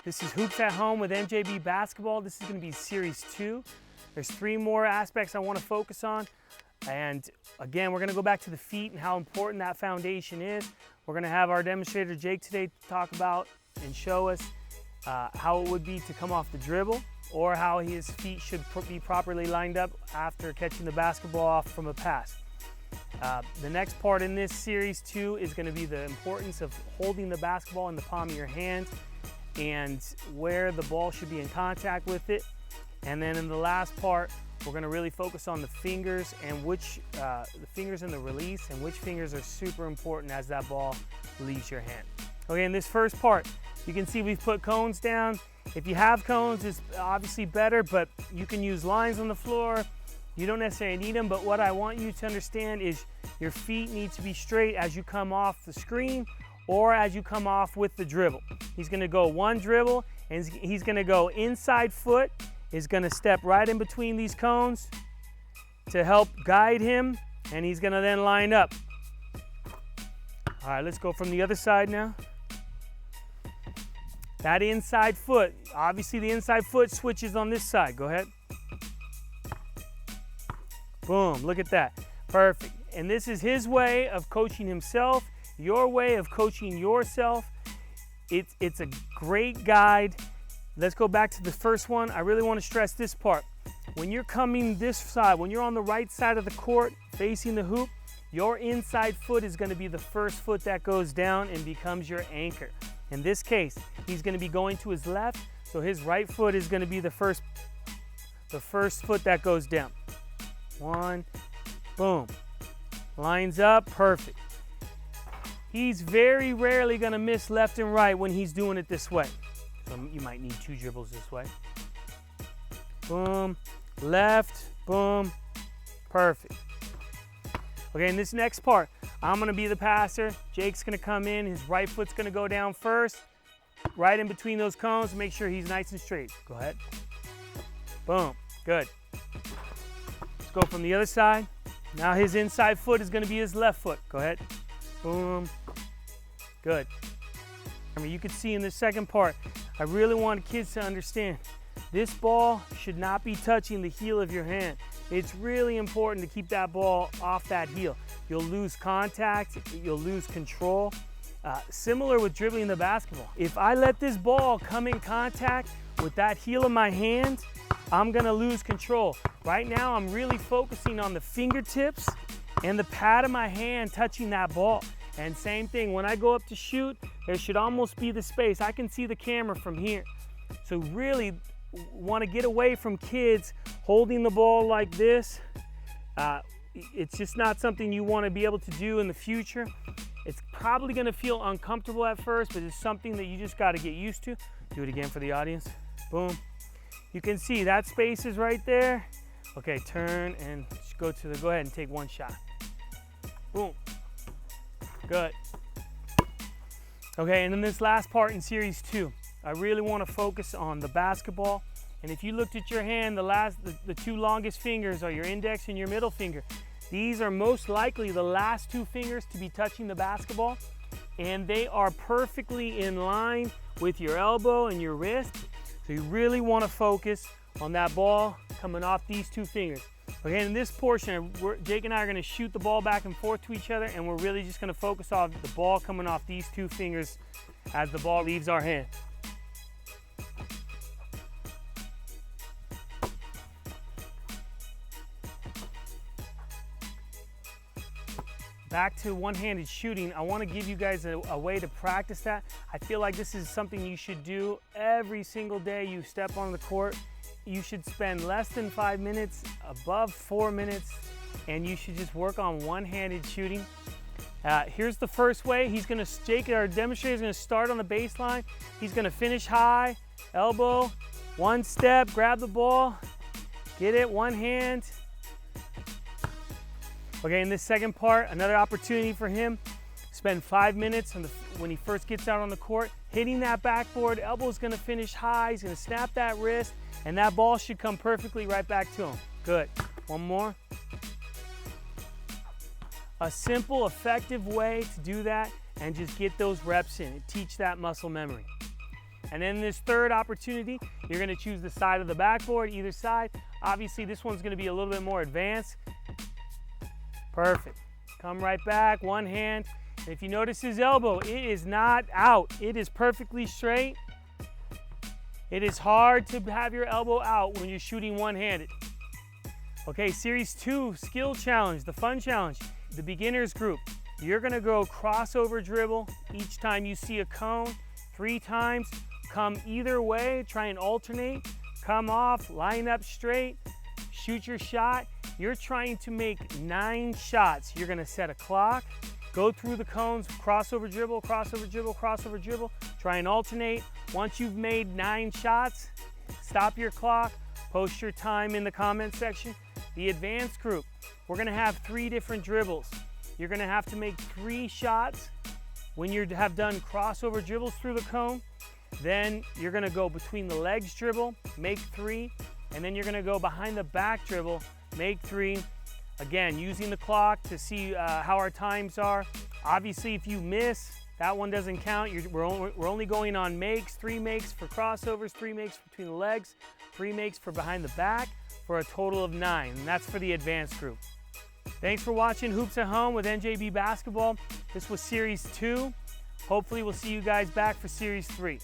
This is Hoops at Home with MJB Basketball. This is going to be Series 2. There's 3 more aspects I want to focus on. And again, we're going to go back to the feet and how important that foundation is. We're going to have our demonstrator Jake today talk about and show us how it would be to come off the dribble, or how his feet should be properly lined up after catching the basketball off from a pass. The next part in this Series 2 is going to be the importance of holding the basketball in the palm of your hand and where the ball should be in contact with it. And then in the last part, we're going to really focus on the fingers and the fingers in the release, and which fingers are super important as that ball leaves your hand. Okay, in this first part, you can see we've put cones down. If you have cones, it's obviously better, but you can use lines on the floor. You don't necessarily need them, but what I want you to understand is your feet need to be straight as you come off the screen or as you come off with the dribble. He's gonna go one dribble, and he's gonna go inside foot, is gonna step right in between these cones to help guide him, and he's gonna then line up. All right, let's go from the other side now. That inside foot, obviously the inside foot switches on this side. Go ahead. Boom, look at that, perfect. And this is his way of coaching himself, your way of coaching yourself. It's a great guide. Let's go back to the first one. I really want to stress this part. When you're coming this side, when you're on the right side of the court facing the hoop, your inside foot is going to be the first foot that goes down and becomes your anchor. In this case, he's going to be going to his left, so his right foot is going to be the first foot that goes down. One, boom, lines up, perfect. He's very rarely going to miss left and right when he's doing it this way. So you might need 2 dribbles this way. Boom, left, boom, perfect. Okay, in this next part, I'm gonna be the passer. Jake's gonna come in, his right foot's gonna go down first, right in between those cones, make sure he's nice and straight. Go ahead. Boom, good. Let's go from the other side. Now his inside foot is gonna be his left foot. Go ahead. Boom, good. I mean, you can see in the second part, I really want kids to understand, this ball should not be touching the heel of your hand. It's really important to keep that ball off that heel. You'll lose contact, you'll lose control. Similar with dribbling the basketball. If I let this ball come in contact with that heel of my hand, I'm gonna lose control. Right now, I'm really focusing on the fingertips and the pad of my hand touching that ball. And same thing, when I go up to shoot, there should almost be the space. I can see the camera from here. So really want to get away from kids holding the ball like this. It's just not something you want to be able to do in the future. It's probably going to feel uncomfortable at first, but it's something that you just got to get used to. Do it again for the audience. Boom. You can see that space is right there. Okay, turn and go ahead and take one shot. Boom. Good. Okay, and then this last part in Series 2, I really want to focus on the basketball. And if you looked at your hand, the 2 longest fingers are your index and your middle finger. These are most likely the last 2 fingers to be touching the basketball, and they are perfectly in line with your elbow and your wrist. So you really want to focus on that ball coming off these 2 fingers. Okay, in this portion, Jake and I are going to shoot the ball back and forth to each other, and we're really just going to focus on the ball coming off these 2 fingers as the ball leaves our hand. Back to one-handed shooting, I want to give you guys a way to practice that. I feel like this is something you should do every single day you step on the court. You should spend less than 5 minutes, above 4 minutes, and you should just work on one-handed shooting. Here's the first way. Jake, our demonstrator, is going to start on the baseline. He's going to finish high, elbow, one step, grab the ball, get it, one hand. Okay, in this second part, another opportunity for him. Spend 5 minutes when he first gets out on the court, hitting that backboard, elbow's gonna finish high, he's gonna snap that wrist, and that ball should come perfectly right back to him. Good, one more. A simple, effective way to do that and just get those reps in, teach that muscle memory. And then this third opportunity, you're gonna choose the side of the backboard, either side. Obviously, this one's gonna be a little bit more advanced. Perfect. Come right back, one hand. And if you notice his elbow, it is not out. It is perfectly straight. It is hard to have your elbow out when you're shooting one-handed. Okay, series 2, skill challenge, the fun challenge, the beginners group. You're gonna go crossover dribble each time you see a cone, 3 times. Come either way, try and alternate. Come off, line up straight, shoot your shot. You're trying to make 9 shots. You're gonna set a clock, go through the cones, crossover dribble, crossover dribble, crossover dribble. Try and alternate. Once you've made 9 shots, stop your clock, post your time in the comment section. The advanced group, we're gonna have 3 different dribbles. You're gonna have to make 3 shots when you have done crossover dribbles through the cone. Then you're gonna go between the legs dribble, make 3, and then you're gonna go behind the back dribble, make 3. Again, using the clock to see how our times are. Obviously, if you miss, that one doesn't count. We're only going on makes, 3 makes for crossovers, 3 makes between the legs, 3 makes for behind the back, for a total of 9, and that's for the advanced group. Thanks for watching Hoops at Home with NJB Basketball. This was Series 2. Hopefully we'll see you guys back for Series 3.